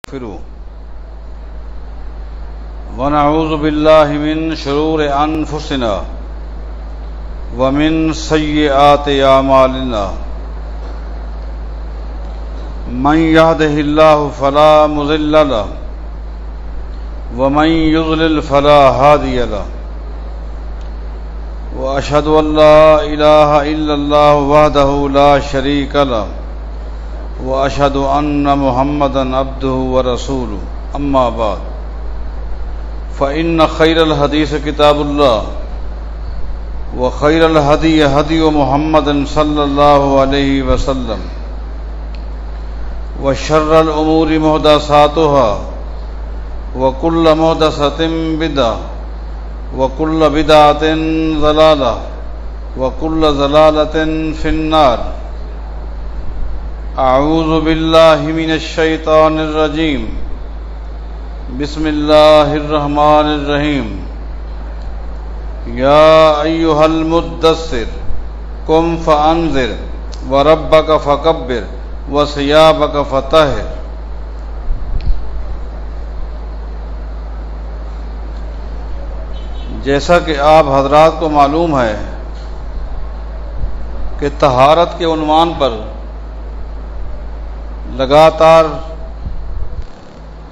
نستغفره ونعوذ بالله من شرور أنفسنا ومن سيئات أعمالنا من يهده الله فلا مضل له ومن يضلل فلا هادي له وأشهد أن لا إله إلا الله وحده لا شريك له وأشهد أن محمدًا عبده ورسوله أما بعد فإن خير الحديث كتاب الله وخير الهدي هدي محمد صلى الله عليه وسلم وشر الأمور محدثاتها وكل محدثة بدعة وكل بدعة ضلالة وكل ضلالة في النار. اعوذ باللہ من الشیطان الرجیم بسم اللہ الرحمن الرحیم یا ایہا المدثر قم فانذر وربک فکبر وثیابک فطہر. جیسا کہ آپ حضرات کو معلوم ہے کہ طہارت کے عنوان پر لگاتار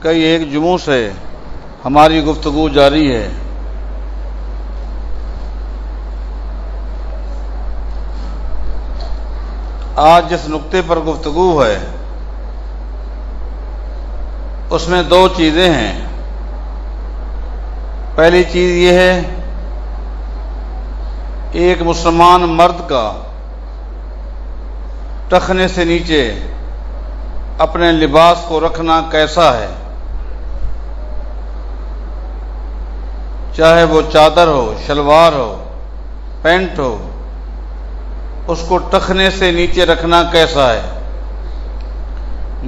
کئی ایک جمعوں سے ہماری گفتگو جاری ہے. آج جس نقطے پر گفتگو ہے اس میں دو چیزیں ہیں. پہلی چیز یہ ہے ایک مسلمان مرد کا ٹخنے سے نیچے اپنے لباس کو رکھنا کیسا ہے، چاہے وہ چادر ہو، شلوار ہو، پینٹ ہو، اس کو ٹخنے سے نیچے رکھنا کیسا ہے.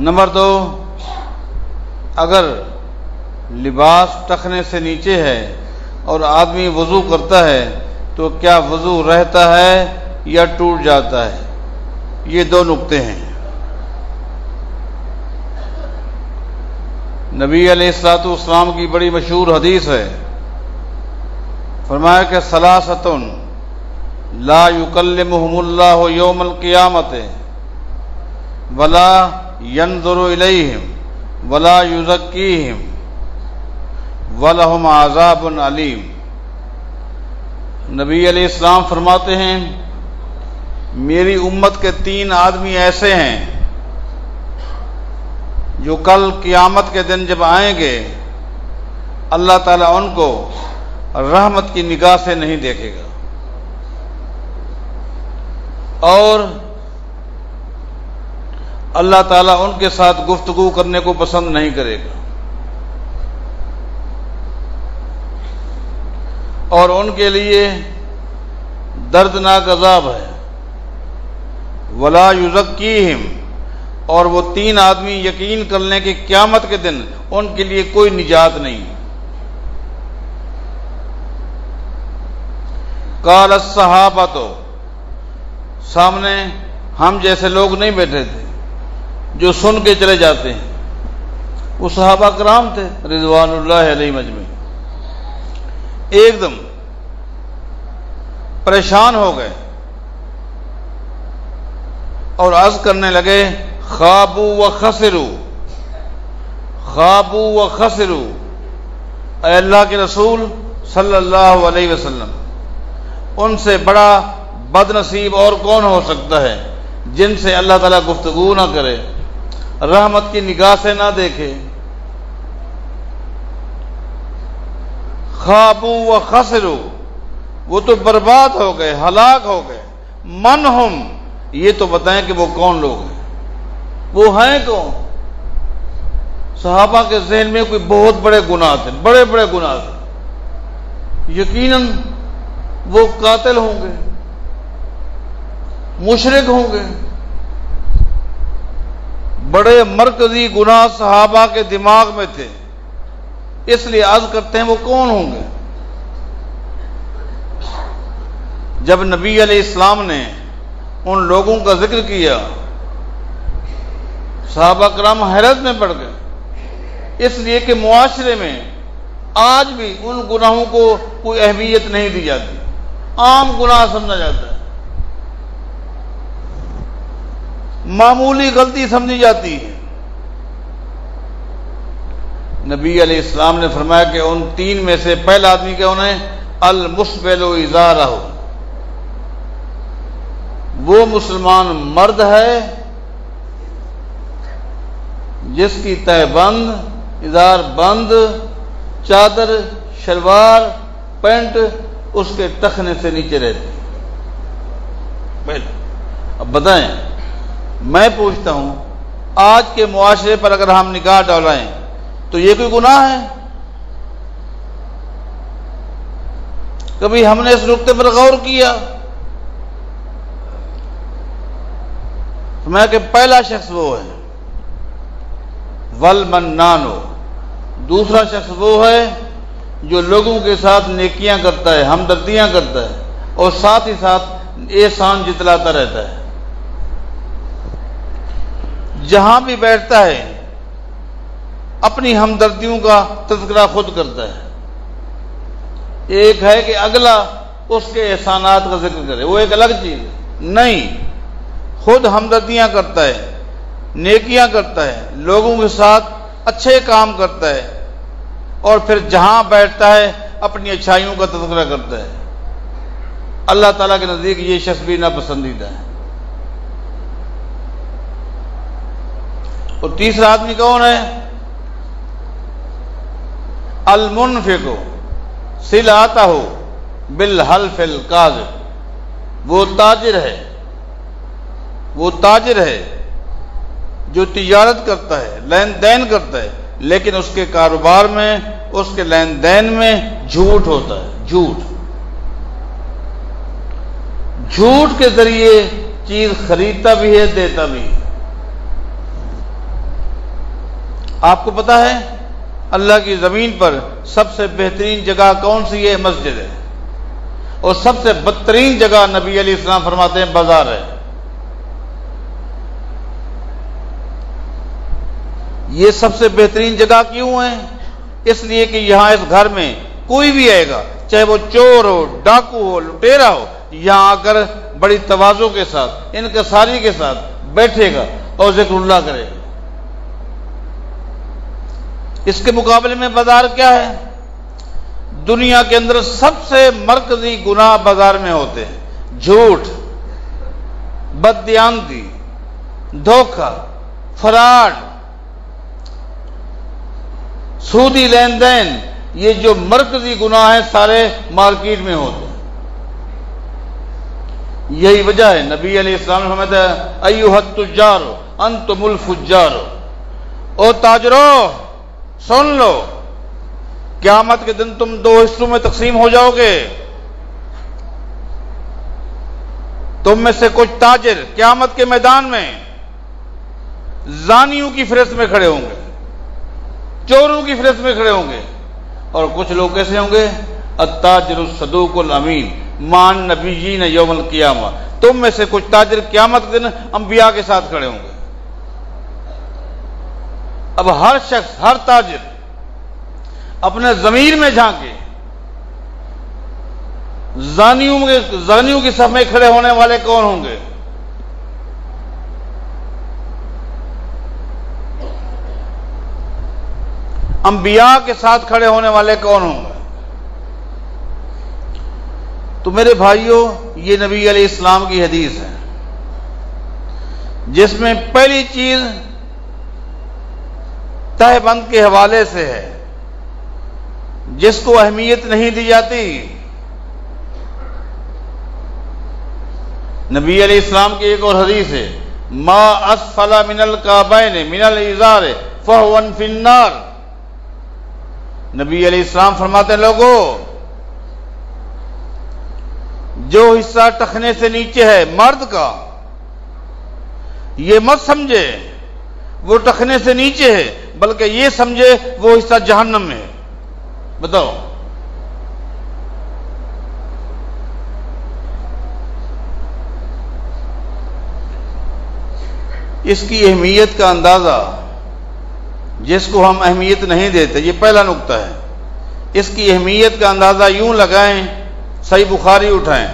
نمبر دو، اگر لباس ٹخنے سے نیچے ہے اور آدمی وضو کرتا ہے تو کیا وضو رہتا ہے یا ٹوٹ جاتا ہے. یہ دو نقطے ہیں. نبی علیہ الصلوۃ والسلام کی بڑی مشہور حدیث ہے، فرمایا کہ ثلاثۃ لا یکلمہم اللہ یوم القیامۃ ولا ینظر الیہم ولا یزکیہم ولہم عذاب علیم. نبی علیہ السلام فرماتے ہیں میری امت کے 3 آدمی ایسے ہیں جو کل قیامت کے دن جب آئیں گے اللہ تعالیٰ ان کو رحمت کی نگاہ سے نہیں دیکھے گا اور اللہ تعالیٰ ان کے ساتھ گفتگو کرنے کو پسند نہیں کرے گا اور ان کے لیے دردناک عذاب ہے. ولا یزکیہم، اور وہ 3 آدمی یقین کر لیں کہ قیامت کے دن ان کے لیے کوئی نجات نہیں. قال الصحابۃ، سامنے ہم جیسے لوگ نہیں بیٹھے تھے جو سن کے چلے جاتے ہیں. وہ صحابہ کرام تھے رضوان اللہ علیہم اجمعین، ایک دم پریشان ہو گئے اور عرض کرنے لگے خوابوا وخسروا، خوابوا وخسروا. اے اللہ کے رسول صلی اللہ علیہ وسلم، ان سے بڑا بد نصیب اور کون ہو سکتا ہے جن سے اللہ تعالیٰ گفتگو نہ کرے، رحمت کی نگاہ سے نہ دیکھے. خوابوا وخسروا، وہ تو برباد ہو گئے، ہلاک ہو گئے. من ہم، یہ تو بتائیں کہ وہ کون لوگ ہیں، وہ ہیں کون. صحابہ کے ذہن میں کوئی بہت بڑے گناہ تھے، بڑے بڑے گناہ تھے. یقیناً وہ قاتل ہوں گے، مشرک ہوں گے. بڑے مرکزی گناہ صحابہ کے دماغ میں تھے، اس لیے عرض کرتے ہیں وہ کون ہوں گے. جب نبی علیہ السلام نے ان لوگوں کا ذکر کیا صحابہ کرام حیرت میں پڑ گئے. اس لیے کہ معاشرے میں آج بھی ان گناہوں کو کوئی اہمیت نہیں دی جاتی، عام گناہ سمجھا جاتا ہے، معمولی غلطی سمجھی جاتی ہے۔ نبی علیہ السلام نے فرمایا کہ ان تین میں سے پہلا آدمی کون ہے؟ المسبل ازارہ، وہ مسلمان مرد ہے جس کی تہ بند، ازار بند، چادر، شلوار، پینٹ اس کے ٹخنے سے نیچے رہتی۔ اب بتائیں، میں پوچھتا ہوں، آج کے معاشرے پر اگر ہم نگاہ ڈالائیں تو یہ کوئی گناہ ہے؟ کبھی ہم نے اس نقطے پر غور کیا؟ میں کہ پہلا شخص وہ ہے والمنانو، دوسرا شخص وہ ہے جو لوگوں کے ساتھ نیکیاں کرتا ہے، ہمدردیاں کرتا ہے اور ساتھ ہی ساتھ احسان جتلاتا رہتا ہے، جہاں بھی بیٹھتا ہے اپنی ہمدردیوں کا تذکرہ خود کرتا ہے۔ ایک ہے کہ اگلا اس کے احسانات کا ذکر کرے، وہ ایک الگ چیز ہے، نہیں، خود ہمدردیاں کرتا ہے، نیکیاں کرتا ہے، لوگوں کے ساتھ اچھے کام کرتا ہے اور پھر جہاں بیٹھتا ہے اپنی اچھائیوں کا تذکرہ کرتا ہے۔ اللہ تعالیٰ کے نزدیک یہ شخص بھی ناپسندیدہ ہے۔ اور تیسرا آدمی کون ہے؟ المنفق صلاتہ بالحلف الکاذب، وہ تاجر ہے جو تجارت کرتا ہے، لین دین کرتا ہے، لیکن اس کے کاروبار میں، اس کے لین دین میں جھوٹ ہوتا ہے، جھوٹ کے ذریعے چیز خریدتا بھی ہے، دیتا بھی ہے۔ آپ کو پتا ہے اللہ کی زمین پر سب سے بہترین جگہ کون سی ہے؟ مسجد ہے، اور سب سے بدترین جگہ نبی علیہ السلام فرماتے ہیں بازار ہے۔ یہ سب سے بہترین جگہ کیوں ہے؟ اس لیے کہ یہاں اس گھر میں کوئی بھی آئے گا، چاہے وہ چور ہو، ڈاکو ہو، لٹیرا ہو، یہاں آ کر بڑی تواضع کے ساتھ، انکساری کے ساتھ بیٹھے گا اور ذکر اللہ کرے گا۔ اس کے مقابلے میں بازار کیا ہے؟ دنیا کے اندر سب سے مرکزی گناہ بازار میں ہوتے ہیں، جھوٹ، بددیانتی، دھوکہ، فراڈ، سودی لین دین، یہ جو مرکزی گناہ ہیں سارے مارکیٹ میں ہوتے ہیں۔ یہی وجہ ہے نبی علیہ السلام نے فرمایا ایھا التجار انتم الفجار، او تاجرو سن لو، قیامت کے دن تم دو حصوں میں تقسیم ہو جاؤ گے۔ تم میں سے کچھ تاجر قیامت کے میدان میں زانیوں کی فہرست میں کھڑے ہوں گے، چوروں کی فہرست میں کھڑے ہوں گے، اور کچھ لوگ کیسے ہوں گے؟ التاجر الصدوق الامین مان نبیین یوم القیامہ، تم میں سے کچھ تاجر قیامت کے دن انبیاء کے ساتھ کھڑے ہوں گے۔ اب ہر شخص، ہر تاجر اپنے ضمیر میں جھانکے، زانیوں کی صف میں کھڑے ہونے والے کون ہوں گے؟ انبیاء کے ساتھ کھڑے ہونے والے کون ہوں گے؟ تو میرے بھائیوں، یہ نبی علیہ السلام کی حدیث ہے جس میں پہلی چیز تہ بند کے حوالے سے ہے، جس کو اہمیت نہیں دی جاتی۔ نبی علیہ السلام کی ایک اور حدیث ہے ما اسفل من الکعبین من الازار فہو فی النار۔ نبی علیہ السلام فرماتے ہیں لوگوں، جو حصہ ٹخنے سے نیچے ہے مرد کا، یہ مت سمجھے وہ ٹخنے سے نیچے ہے، بلکہ یہ سمجھے وہ حصہ جہنم میں ہے۔ بتاؤ، اس کی اہمیت کا اندازہ جس کو ہم اہمیت نہیں دیتے. یہ پہلا نقطہ ہے. اس کی اہمیت کا اندازہ یوں لگائیں، صحیح بخاری اٹھائیں،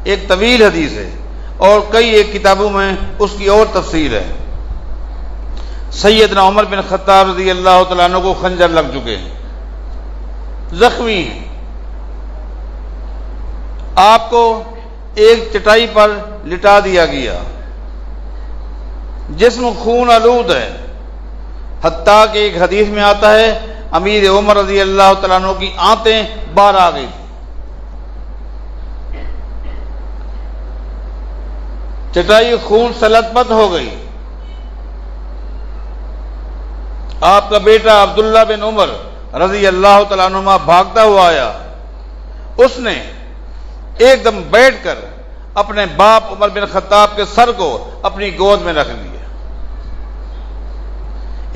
ایک طویل حدیث ہے اور کئی ایک کتابوں میں اس کی اور تفصیل ہے. سیدنا عمر بن خطاب رضی اللہ تعالیٰ عنہ کو خنجر لگ چکے ہیں، زخمی ہیں. آپ کو ایک چٹائی پر لٹا دیا گیا، جسم خون آلود ہے. حتیٰ کہ ایک حدیث میں آتا ہے امیر عمر رضی اللہ تعالیٰ عنہ کی آنتیں باہر آ گئی تھی. چٹائی خون سے لت پت ہو گئی. آپ کا بیٹا عبداللہ بن عمر رضی اللہ تعالیٰ عنہما بھاگتا ہوا آیا. اس نے ایک دم بیٹھ کر اپنے باپ عمر بن خطاب کے سر کو اپنی گود میں رکھ لیا.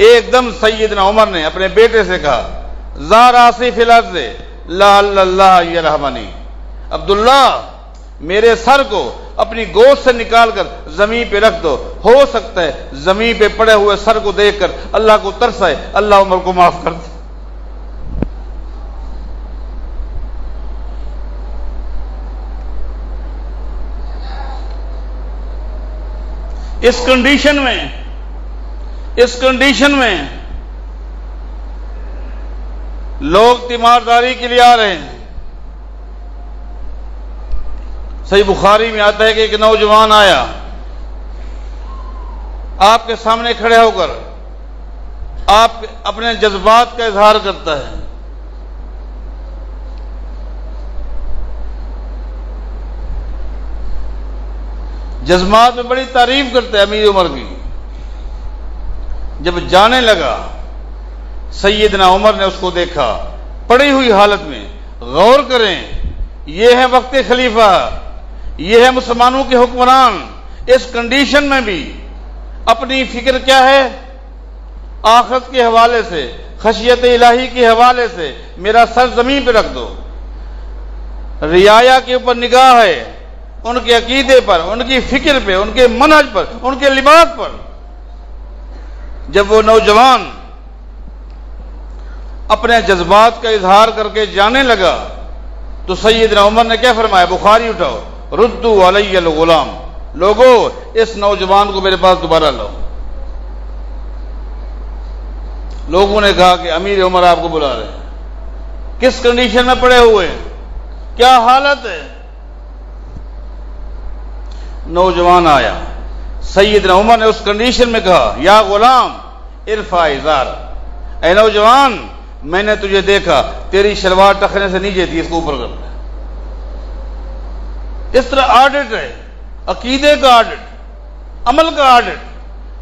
ایک دم سیدنا عمر نے اپنے بیٹے سے کہا، زار آسی فی الارض لعل اللہ یرحمنی. عبداللہ، میرے سر کو اپنی گود سے نکال کر زمین پہ رکھ دو، ہو سکتا ہے زمین پہ پڑے ہوئے سر کو دیکھ کر اللہ کو ترس آئے، اللہ عمر کو معاف کر دے. اس کنڈیشن میں لوگ تیمارداری کے لیے آ رہے ہیں. صحیح بخاری میں آتا ہے کہ ایک نوجوان آیا، آپ کے سامنے کھڑے ہو کر آپ اپنے جذبات کا اظہار کرتا ہے. جذبات میں بڑی تعریف کرتا ہے امیر عمر کی. جب جانے لگا، سیدنا عمر نے اس کو دیکھا پڑی ہوئی حالت میں. غور کریں، یہ ہے وقت خلیفہ، یہ ہے مسلمانوں کے حکمران. اس کنڈیشن میں بھی اپنی فکر کیا ہے؟ آخرت کے حوالے سے، خشیت الہی کے حوالے سے میرا سر زمین پہ رکھ دو. رعایا کے اوپر نگاہ ہے، ان کے عقیدے پر، ان کی فکر پہ، ان کے منہج پر، ان کے لباس پر. جب وہ نوجوان اپنے جذبات کا اظہار کر کے جانے لگا تو سیدنا عمر نے کیا فرمایا؟ بخاری اٹھاؤ، ردو علی الغلام. لوگو، اس نوجوان کو میرے پاس دوبارہ لاؤ. لوگوں نے کہا کہ امیر عمر آپ کو بلا رہے ہیں. کس کنڈیشن میں پڑے ہوئے ہیں؟ کیا حالت ہے؟ نوجوان آیا، سیدنا عمر نے اس کنڈیشن میں کہا، یا غلام ارفع ازار. اے نوجوان، میں نے تجھے دیکھا تیری شلوار ٹخنے سے نیچے تھی، اس کو اوپر کرنا. اس طرح آڈٹ ہے، عقیدے کا آڈٹ، عمل کا آڈٹ،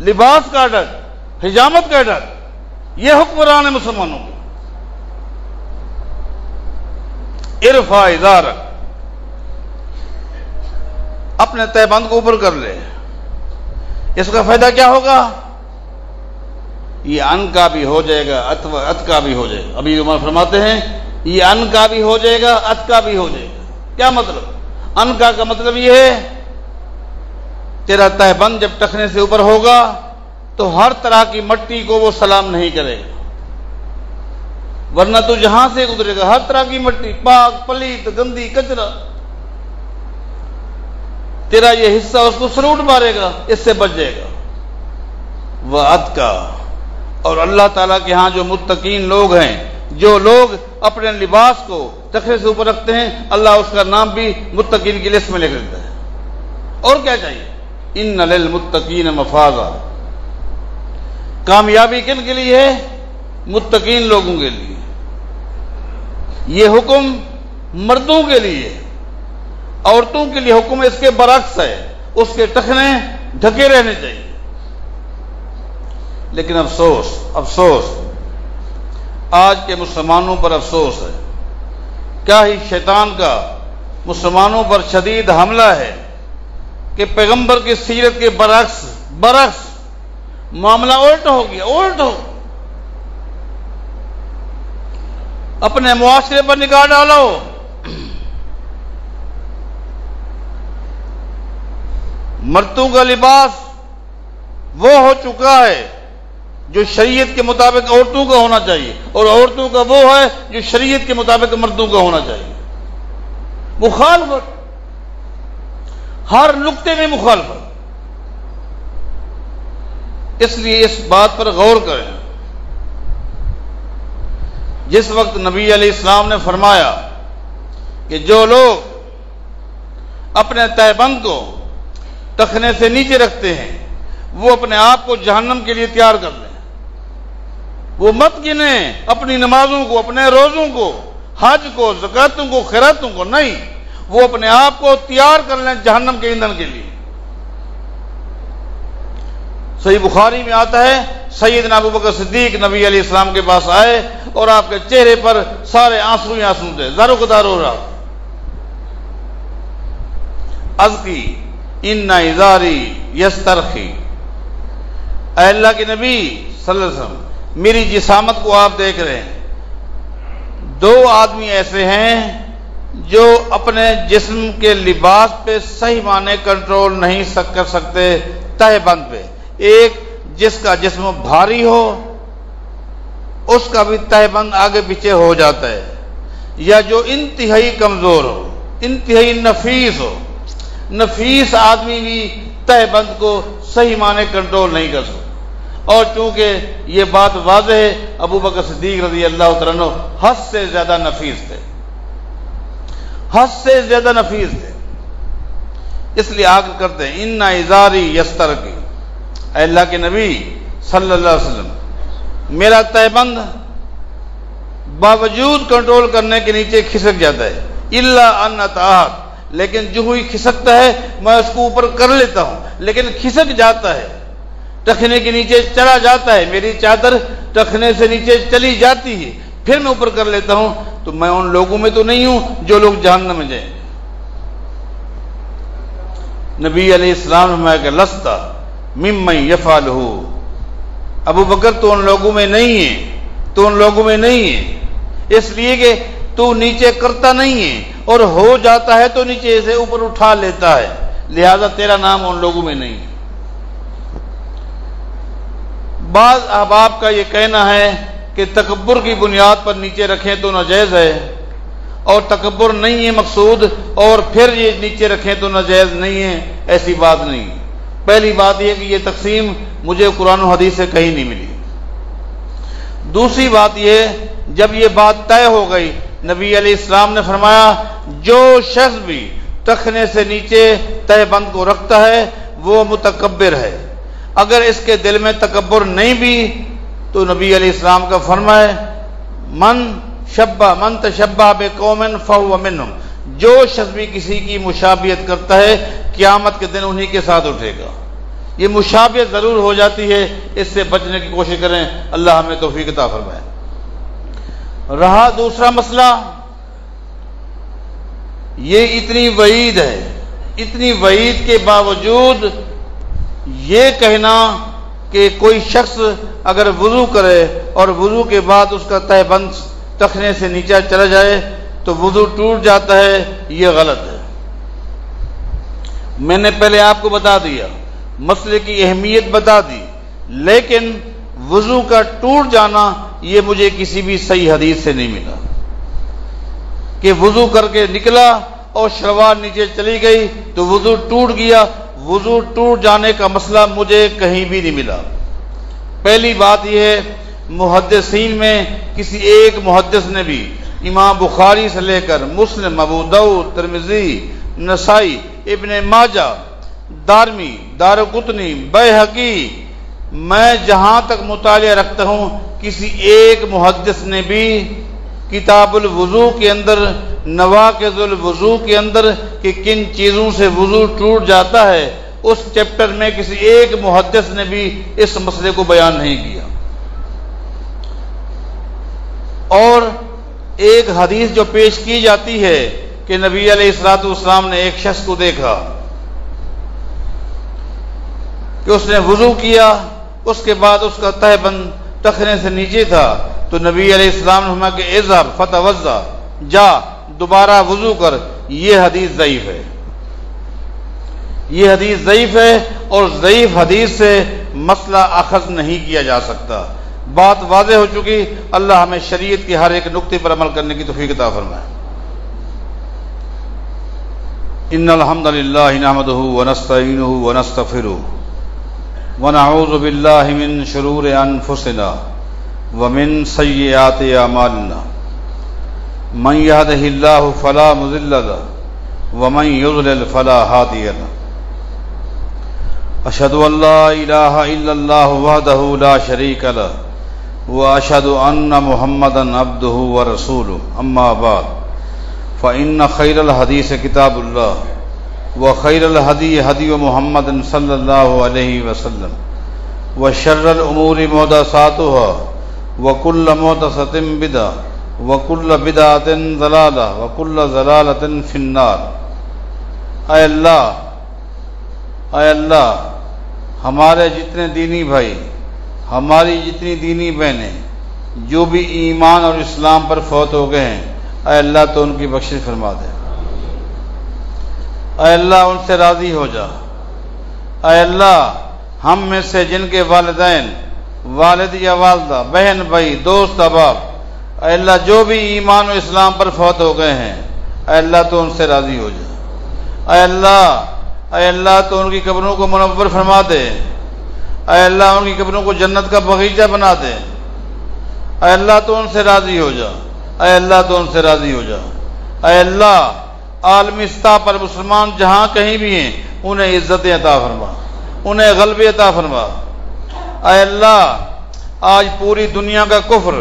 لباس کا آڈٹ، حجامت کا آڈٹ. یہ حکمران ہے مسلمانوں کے. ارفع ازارک، اپنے تہبند کو اوپر کر لے. اس کا فائدہ کیا ہوگا؟ یہ ان کا بھی ہو جائے گا، ات کا بھی ہو جائے گا. ابھی عمر فرماتے ہیں یہ ان کا بھی ہو جائے گا، ات کا بھی ہو جائے گا. کیا مطلب؟ ان کا مطلب یہ ہے تیرا تہبند جب ٹخنے سے اوپر ہوگا تو ہر طرح کی مٹی کو وہ سلام نہیں کرے گا، ورنہ تو جہاں سے گزرے گا ہر طرح کی مٹی، پاک پلیت گندی کچرا، تیرا یہ حصہ اس کو سلوٹ مارے گا، اس سے بچ جائے گا. وہ ات کا. اور اللہ تعالیٰ کے ہاں جو متقین لوگ ہیں، جو لوگ اپنے لباس کو ٹخنے سے اوپر رکھتے ہیں، اللہ اس کا نام بھی متقین کی لسٹ میں لکھ دیتا ہے. اور کیا چاہیے؟ ان للمتقین مفازا. کامیابی کن کے لیے ہے؟ متقین لوگوں کے لیے. یہ حکم مردوں کے لیے، عورتوں کے لیے حکم اس کے برعکس ہے، اس کے ٹخنے ڈھکے رہنے چاہیے. لیکن افسوس آج کے مسلمانوں پر افسوس ہے. کیا ہی شیطان کا مسلمانوں پر شدید حملہ ہے کہ پیغمبر کی سیرت کے برعکس معاملہ الٹ ہو گیا. اپنے معاشرے پر نگاہ ڈالو. مردوں کا لباس وہ ہو چکا ہے جو شریعت کے مطابق عورتوں کا ہونا چاہیے، اور عورتوں کا وہ ہے جو شریعت کے مطابق مردوں کا ہونا چاہیے۔ مخالفت، ہر نقطے میں مخالفت۔ اس لیے اس بات پر غور کریں، جس وقت نبی علیہ السلام نے فرمایا کہ جو لوگ اپنے تہبند کو ٹخنے سے نیچے رکھتے ہیں وہ اپنے آپ کو جہنم کے لیے تیار کر لیں، وہ مت گنیں اپنی نمازوں کو، اپنے روزوں کو، حج کو، زکاتوں کو، خیراتوں کو، نہیں، وہ اپنے آپ کو تیار کر لیں جہنم کے ایندھن کے لیے۔ صحیح بخاری میں آتا ہے سیدنا ابو بکر صدیق نبی علیہ السلام کے پاس آئے اور آپ کے چہرے پر سارے آنسو ہی آنسو تھے، زار و قدار ہو رہا۔ عرض کی ان ازاری یسترخی، اے اللہ کے نبی صلی اللہ علیہ وسلم، میری جسامت کو آپ دیکھ رہے ہیں، دو آدمی ایسے ہیں جو اپنے جسم کے لباس پہ صحیح معنی کنٹرول نہیں کر سکتے تہ بند پہ۔ ایک جس کا جسم بھاری ہو اس کا بھی تہ بند آگے پیچھے ہو جاتا ہے، یا جو انتہائی کمزور ہو، انتہائی نفیس ہو، نفیس آدمی بھی تہ بند کو صحیح معنی کنٹرول نہیں کر سکتا۔ اور چونکہ یہ بات واضح ہے، ابو بکر صدیق رضی اللہ تعالیٰ عنہ حد سے زیادہ نفیس تھے، حد سے زیادہ نفیس تھے۔ اس لیے آگے کرتے ہیں ان ازاری یسترخی، اے اللہ کے نبی صلی اللہ علیہ وسلم، میرا تہبند باوجود کنٹرول کرنے کے نیچے کھسک جاتا ہے، الا ان اطاعت، لیکن جو ہی کھسکتا ہے میں اس کو اوپر کر لیتا ہوں، لیکن کھسک جاتا ہے، ٹخنے کے نیچے چلا جاتا ہے، میری چادر ٹخنے سے نیچے چلی جاتی ہے، پھر میں اوپر کر لیتا ہوں، تو میں ان لوگوں میں تو نہیں ہوں جو لوگ جہنم میں جائیں۔ نبی علیہ السلام نے فرمایا کہ لست ممن یفعلہ، ابو بکر تو ان لوگوں میں نہیں ہے، تو ان لوگوں میں نہیں ہے، اس لیے کہ تو نیچے کرتا نہیں ہے، اور ہو جاتا ہے تو نیچے سے اوپر اٹھا لیتا ہے، لہذا تیرا نام ان لوگوں میں نہیں ہے۔ بعض احباب کا یہ کہنا ہے کہ تکبر کی بنیاد پر نیچے رکھیں تو ناجائز ہے، اور تکبر نہیں ہے مقصود اور پھر یہ نیچے رکھیں تو ناجائز نہیں ہے، ایسی بات نہیں۔ پہلی بات یہ کہ یہ تقسیم مجھے قرآن و حدیث سے کہیں نہیں ملی۔ دوسری بات یہ، جب یہ بات طے ہو گئی، نبی علیہ السلام نے فرمایا جو شخص بھی ٹخنے سے نیچے تہ بند کو رکھتا ہے وہ متکبر ہے۔ اگر اس کے دل میں تکبر نہیں بھی تو نبی علیہ السلام کا فرمائے من تشبہ بقوم فہو منہم، جو شخص بھی کسی کی مشابہت کرتا ہے قیامت کے دن انہی کے ساتھ اٹھے گا۔ یہ مشابہت ضرور ہو جاتی ہے، اس سے بچنے کی کوشش کریں، اللہ ہمیں توفیق عطا فرمائے۔ رہا دوسرا مسئلہ، یہ اتنی وعید ہے، اتنی وعید کے باوجود یہ کہنا کہ کوئی شخص اگر وضو کرے اور وضو کے بعد اس کا تہ بند ٹخنے سے نیچے چلا جائے تو وضو ٹوٹ جاتا ہے، یہ غلط ہے۔ میں نے پہلے آپ کو بتا دیا، مسئلے کی اہمیت بتا دی، لیکن وضو کا ٹوٹ جانا یہ مجھے کسی بھی صحیح حدیث سے نہیں ملا کہ وضو کر کے نکلا اور شلوار نیچے چلی گئی تو وضو ٹوٹ گیا۔ وضو ٹوٹ جانے کا مسئلہ مجھے کہیں بھی نہیں ملا۔ پہلی بات یہ ہے، محدثین میں کسی ایک محدث نے بھی امام بخاری سے لے کر مسلم، ابو داؤد، ترمذی، نسائی، ابن ماجہ، دارمی، دارقطنی، بیہقی، میں جہاں تک مطالعہ رکھتا ہوں کسی ایک محدث نے بھی کتاب الوضو کے اندر، نواقض الوضو کے اندر کہ کن چیزوں سے وضو ٹوٹ جاتا ہے، اس چیپٹر میں کسی ایک محدث نے بھی اس مسئلے کو بیان نہیں کیا۔ اور ایک حدیث جو پیش کی جاتی ہے کہ نبی علیہ الصلوۃ والسلام نے ایک شخص کو دیکھا کہ اس نے وضو کیا، اس کے بعد اس کا تہ بند ٹخنے سے نیچے تھا، تو نبی علیہ السلام نے فرمایا کہ اذهب فتوضا، جا دوبارہ وضو کر۔ یہ حدیث ضعیف ہے، یہ حدیث ضعیف ہے، اور ضعیف حدیث سے مسئلہ اخذ نہیں کیا جا سکتا۔ بات واضح ہو چکی، اللہ ہمیں شریعت کے ہر ایک نقطے پر عمل کرنے کی توفیق عطا فرمائے۔ ان الحمد للہ نحمدہ ونستعینہ ونستغفرہ ونعوذ باللہ من شرور انفسنا ومن سیئات اعمالنا من يهده الله فلا مضل له ومن يضلل فلا هادي له اشهد ان لا اله الا الله وحده لا شريك له واشهد ان محمدا عبده ورسوله اما بعد فان خير الحديث كتاب الله وخير الهدي هدي محمد صلى الله عليه وسلم وشر الامور محدثاتها وكل محدثة بدعة وَكُلَّ بِدْعَةٍ ضَلَالَةٍ وَكُلَّ ضَلَالَةٍ فِي النَّارِ۔ اے اللہ ہمارے جتنے دینی بھائی، ہماری جتنی دینی بہنیں جو بھی ایمان اور اسلام پر فوت ہو گئے ہیں، اے اللہ تو ان کی بخشش فرما دے۔ اے اللہ ان سے راضی ہو جا۔ اے اللہ ہم میں سے جن کے والدین، والد یا والدہ، بہن بھائی، دوست احباب، اے اللہ جو بھی ایمان و اسلام پر فوت ہو گئے ہیں، اے اللہ تو ان سے راضی ہو جا۔ اے اللہ تو ان کی قبروں کو منور فرما دے۔ اے اللہ ان کی قبروں کو جنت کا باغیچہ بنا دے۔ اے اللہ تو ان سے راضی ہو جا۔ اے اللہ تو ان سے راضی ہو جا۔ اے اللہ عالمی سطح پر مسلمان جہاں کہیں بھی ہیں انہیں عزت عطا فرما، انہیں غلبے عطا فرما۔ اے اللہ آج پوری دنیا کا کفر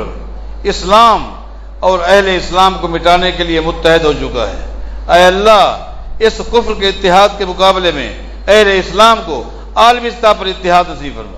اسلام اور اہل اسلام کو مٹانے کے لیے متحد ہو چکا ہے۔ اے اللہ اس کفر کے اتحاد کے مقابلے میں اہل اسلام کو عالمی سطح پر اتحاد نصیب فرما۔